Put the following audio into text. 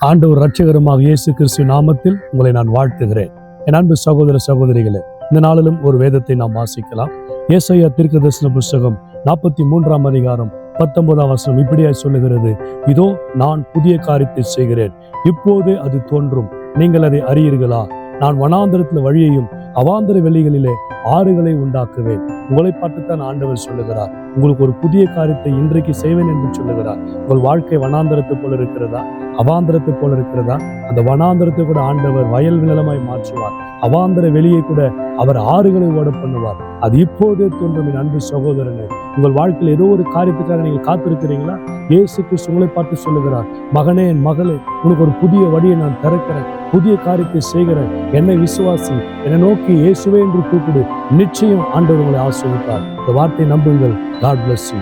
ஆண்டவர் இரட்சகருமாக இயேசு கிறிஸ்து நாமத்தில் உங்களை நான் வாழ்த்துகிறேன். என் அன்பு சகோதர சகோதரிகளே, இந்த நாளிலும் ஒரு வேதத்தை நாம் வாசிக்கலாம். ஏசாயா தீர்க்கதரிசன புஸ்தகம் 43ஆம் அதிகாரம் 19ஆம் வசனம் இப்படியாய் சொல்லுகிறது: இதோ நான் புதிய காரியத்தை செய்கிறேன், இப்போது அது தோன்றும், நீங்கள் அதை அறியீர்களா? நான் வனாந்தரத்தில் வழியையும் அவாந்தர வெளிகளிலே ஆறுகளை உண்டாக்குவேன். உங்களை பார்த்துத்தான் ஆண்டவர் சொல்லுகிறார். உங்களுக்கு ஒரு புதிய காரியத்தை இன்றைக்கு செய்வேன் என்று சொல்லுகிறார். உங்கள் வாழ்க்கை வனாந்தரத்தை போல இருக்கிறதா? அவாந்தரத்தை போல இருக்கிறதா? அந்த வனாந்தரத்தை கூட ஆண்டவர் வயல் நிலமாய் மாற்றுவார். அவாந்தர வெளியை கூட அவர் ஆறுகளை ஓட பண்ணுவார். அது இப்போதே தோன்றும். என் அன்பு சகோதரனே, உங்கள் வாழ்க்கையில் ஏதோ ஒரு காரியத்துக்காக நீங்கள் காத்திருக்கிறீங்களா? இயேசு கிறிஸ்து உங்களை பார்த்து சொல்லுகிறார்: மகனே, என் மகளே, உனக்கு ஒரு புதிய வழியை நான் திறக்கிறேன், புதிய காரியத்தை செய்கிறேன், என்னை விசுவாசி, என்னை நோக்கி இயேசுவே என்று கூப்பிடு, நிச்சயம் ஆண்டவர் உங்களை ஆசீர்வதிப்பார். இந்த வார்த்தையை நம்புங்கள். God bless you.